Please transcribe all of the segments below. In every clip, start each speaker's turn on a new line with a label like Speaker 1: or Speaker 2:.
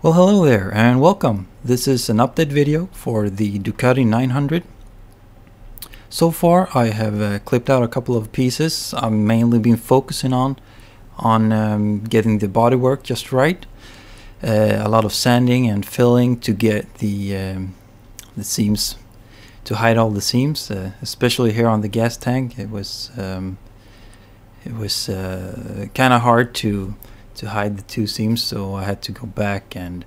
Speaker 1: Well, hello there and welcome. This is an update video for the Ducati 900. So far I have clipped out a couple of pieces. I've mainly been focusing on getting the bodywork just right. A lot of sanding and filling to get the seams, to hide all the seams, especially here on the gas tank. It was kind of hard to hide the two seams, so I had to go back and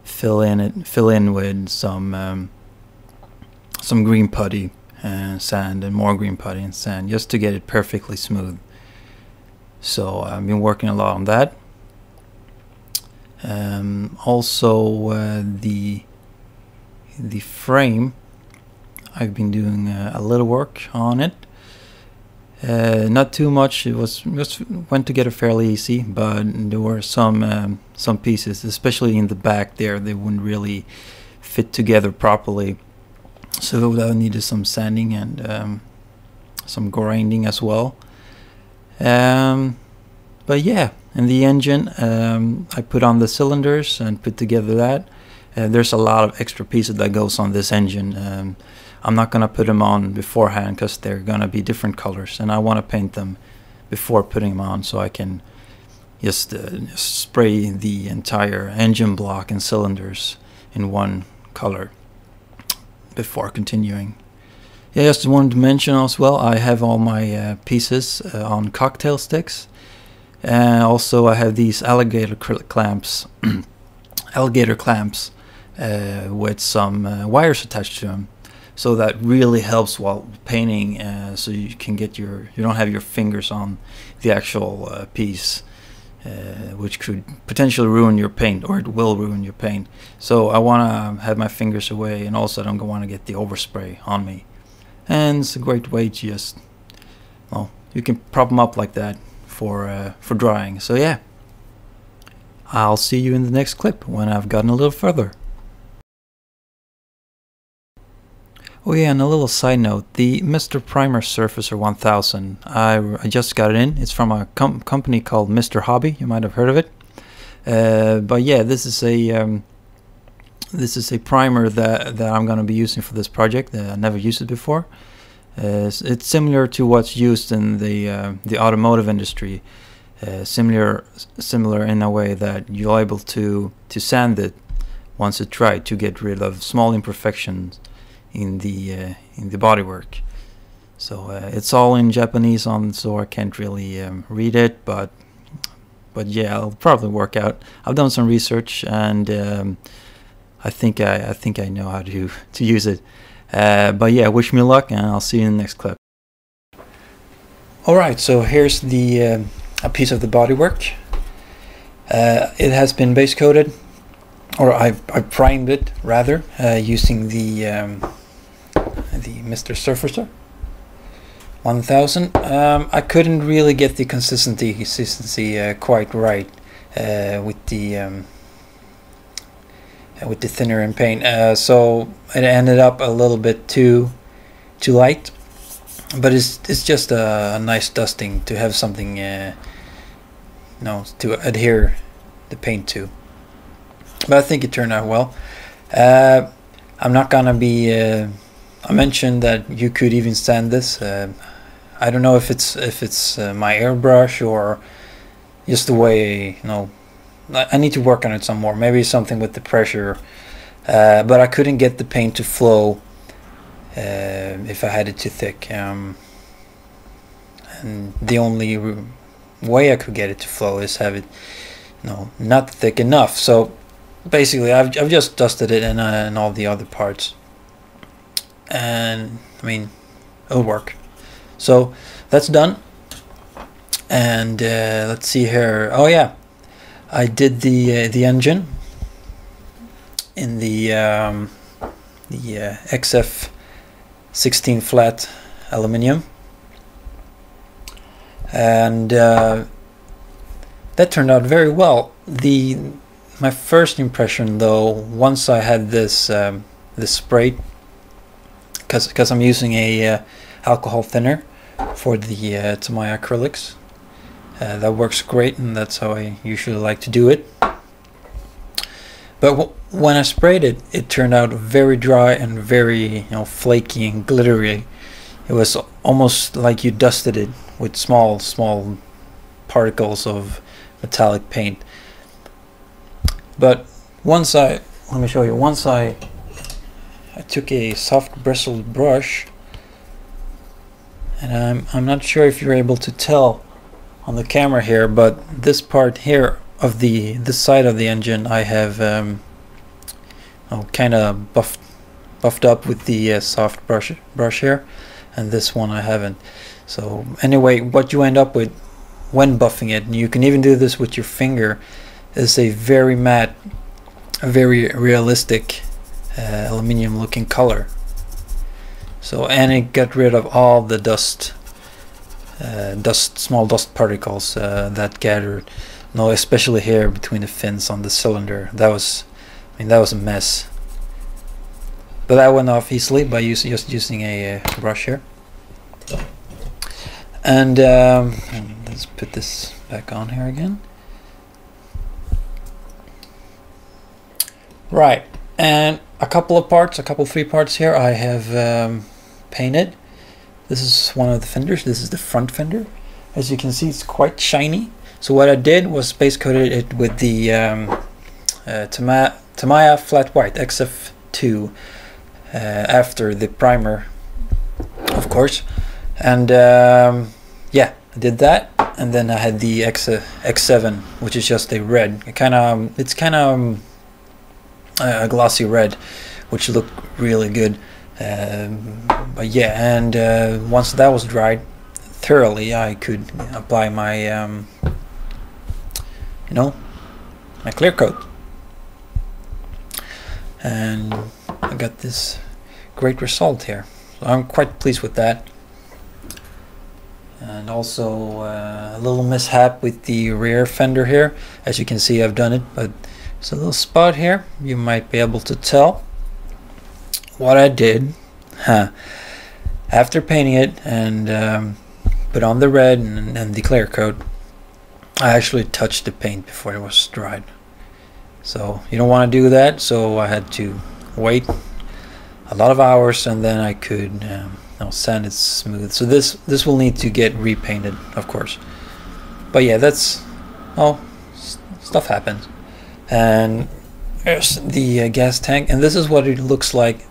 Speaker 1: fill in with some green putty and sand, and more green putty and sand, just to get it perfectly smooth. So I've been working a lot on that. Also the frame, I've been doing a little work on it. Not too much. It went together fairly easy, but there were some pieces, especially in the back there, they wouldn't really fit together properly, so that needed some sanding and some grinding as well. But yeah, and the engine, I put on the cylinders and put together that. There's a lot of extra pieces that goes on this engine. I'm not gonna put them on beforehand because they're gonna be different colors, and I want to paint them before putting them on, so I can just spray the entire engine block and cylinders in one color before continuing. Yeah, just wanted to mention as well, I have all my pieces on cocktail sticks, and also I have these alligator clamps, with some wires attached to them. So that really helps while painting, so you can get you don't have your fingers on the actual piece, which could potentially ruin your paint, or it will ruin your paint. So I want to have my fingers away, and also I don't want to get the overspray on me. And it's a great way to just, well, you can prop them up like that for drying. So yeah, I'll see you in the next clip when I've gotten a little further. Oh yeah, and a little side note, the Mr. Primer Surfacer 1000, I just got it in. It's from a company called Mr. Hobby. You might have heard of it. But yeah, this is a primer that I'm going to be using for this project. I never used it before. It's similar to what's used in the automotive industry. Similar in a way that you're able to sand it once it's dried to get rid of small imperfections in the bodywork. So it's all in Japanese, so I can't really read it, but yeah, it'll probably work out. I've done some research, and I think I know how to use it. But yeah, wish me luck, and I'll see you in the next clip. Alright, so here's a piece of the bodywork. It has been base coated, or I primed it rather, using the Mr. Surfacer 1000. I couldn't really get the consistency quite right with the thinner in paint, so it ended up a little bit too light. But it's just a nice dusting to have something, to adhere the paint to. But I think it turned out well. I'm not gonna be. I mentioned that you could even sand this. I don't know if it's my airbrush or just the way. I need to work on it some more. Maybe something with the pressure. But I couldn't get the paint to flow if I had it too thick. And the only way I could get it to flow is have it, not thick enough. So basically, I've just dusted it and all the other parts, and I mean, it'll work. So that's done. And let's see here. Oh yeah, I did the engine in the XF 16 flat aluminum, and that turned out very well. My first impression, though, once I had this spray, because I'm using a alcohol thinner for the Tamiya acrylics, that works great, and that's how I usually like to do it. But when I sprayed it, it turned out very dry and very, flaky and glittery. It was almost like you dusted it with small particles of metallic paint. But let me show you. Once I took a soft bristled brush, and I'm not sure if you're able to tell on the camera here, but this part here of this side of the engine I have kind of buffed up with the soft brush here, and this one I haven't. So anyway, what you end up with when buffing it, and you can even do this with your finger, is a very matte, very realistic aluminium looking color. So, and it got rid of all the small dust particles that gathered, especially here between the fins on the cylinder. That was a mess. But that went off easily by just using a brush here. And let's put this back on here again. Right, and a couple three parts here I have painted. This is one of the fenders. This is the front fender. As you can see, it's quite shiny. So what I did was base coated it with the Tamiya Flat White XF2 after the primer, of course. And yeah, I did that, and then I had the X7, which is just a red. It's kind of a glossy red, which looked really good. But yeah, and once that was dried thoroughly, I could apply my my clear coat, and I got this great result here. So I'm quite pleased with that. And also a little mishap with the rear fender here. As you can see, I've done it, but there's a little spot here. You might be able to tell what I did. After painting it and put on the red and the clear coat, I actually touched the paint before it was dried. So you don't want to do that, so I had to wait a lot of hours, and then I could sand it smooth. So this will need to get repainted, of course. But yeah, that's stuff happens. And there's the gas tank, and this is what it looks like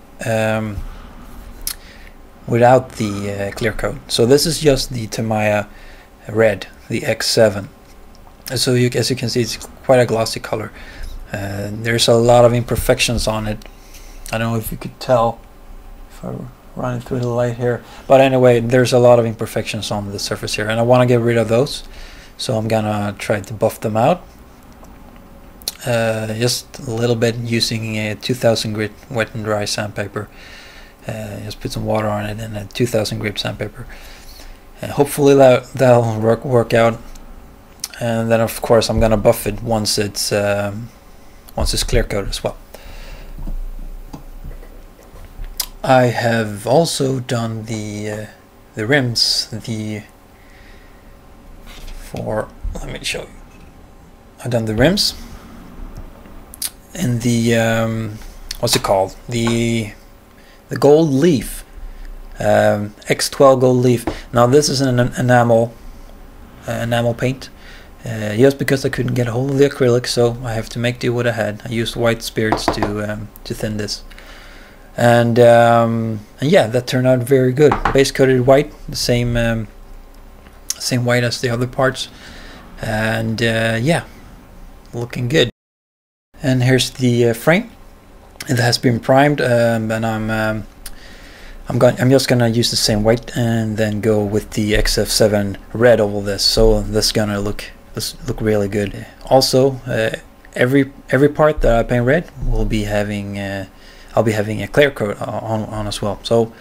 Speaker 1: without the clear coat. So this is just the Tamiya red, the X7. So as you can see, it's quite a glossy color. There's a lot of imperfections on it. I don't know if you could tell if I run it through the light here, but anyway, there's a lot of imperfections on the surface here, and I want to get rid of those. So I'm gonna try to buff them out, just a little bit, using a 2000 grit wet and dry sandpaper. Just put some water on it and a 2000 grit sandpaper, and hopefully that'll work out. And then of course I'm gonna buff it once it's clear coated as well. I have also done the rims. Let me show you. I've done the rims in the what's it called? The gold leaf, X12 gold leaf. Now this is an enamel paint. Just because I couldn't get a hold of the acrylic, so I have to make do what I had. I used white spirits to thin this, and yeah, that turned out very good. Base coated white, the same white as the other parts, and yeah, looking good. And here's the frame. It has been primed, and I'm just gonna use the same white and then go with the XF7 red over this. So this is gonna look really good. Also, every part that I paint red will be having I'll be having a clear coat on as well. So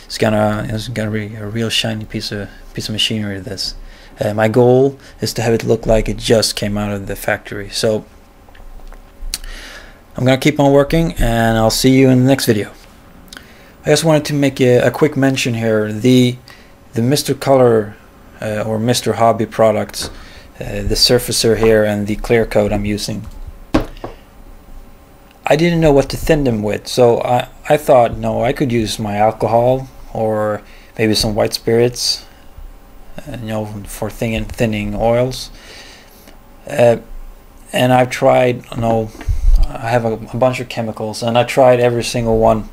Speaker 1: it's gonna be a real shiny piece of machinery. This my goal is to have it look like it just came out of the factory. So I'm gonna keep on working, and I'll see you in the next video. I just wanted to make a quick mention here. The Mr. Color or Mr. Hobby products, the surfacer here and the clear coat I'm using. I didn't know what to thin them with, so I thought, no, I could use my alcohol or maybe some white spirits, for thinning oils. And I've tried, I have a bunch of chemicals, and I tried every single one.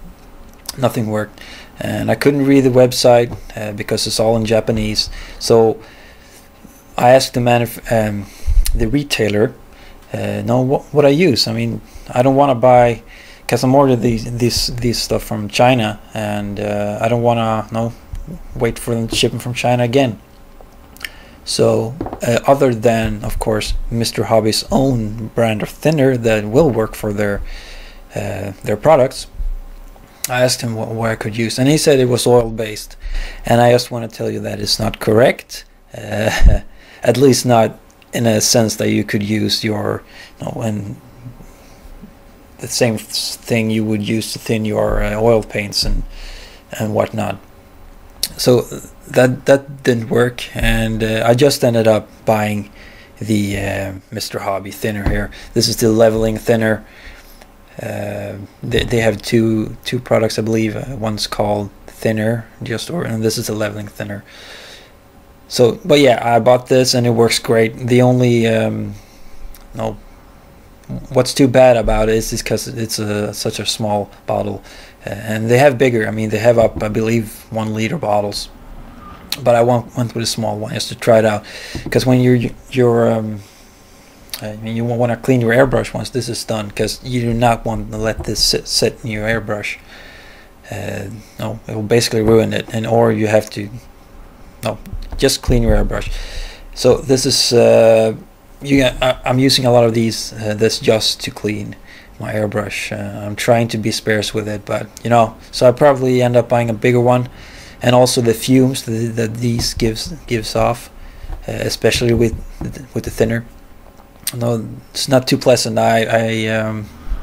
Speaker 1: Nothing worked, and I couldn't read the website because it's all in Japanese. So I asked the retailer, what I use. I mean, I don't want to buy, because I'm ordering these stuff from China, and I don't want to wait for them to ship them from China again. So other than, of course, Mr. Hobby's own brand of thinner that will work for their products, I asked him what I could use, and he said it was oil based, and I just want to tell you that it's not correct, at least not in a sense that you could use your, and the same thing you would use to thin your oil paints and whatnot. So that didn't work, and I just ended up buying the Mr. Hobby thinner here. This is the leveling thinner. They have two products, I believe. One's called thinner, and this is a leveling thinner. So, but yeah, I bought this and it works great. The only what's too bad about it is because it's such a small bottle, and they have bigger. I mean, they have up, I believe, 1 liter bottles, but I went with a small one just to try it out, because when you want to clean your airbrush once this is done, because you do not want to let this sit in your airbrush. It will basically ruin it, or you have to just clean your airbrush. So this is I'm using a lot of these this just to clean my airbrush. I'm trying to be sparse with it, but so I probably end up buying a bigger one, and also the fumes that these gives off, especially with the thinner. No, it's not too pleasant. I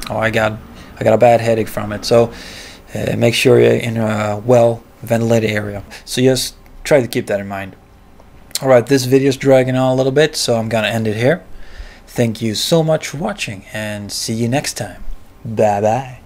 Speaker 1: got a bad headache from it. So make sure you're in a well ventilated area. So just try to keep that in mind. Alright, this video is dragging on a little bit, so I'm gonna end it here. Thank you so much for watching, and see you next time. Bye bye.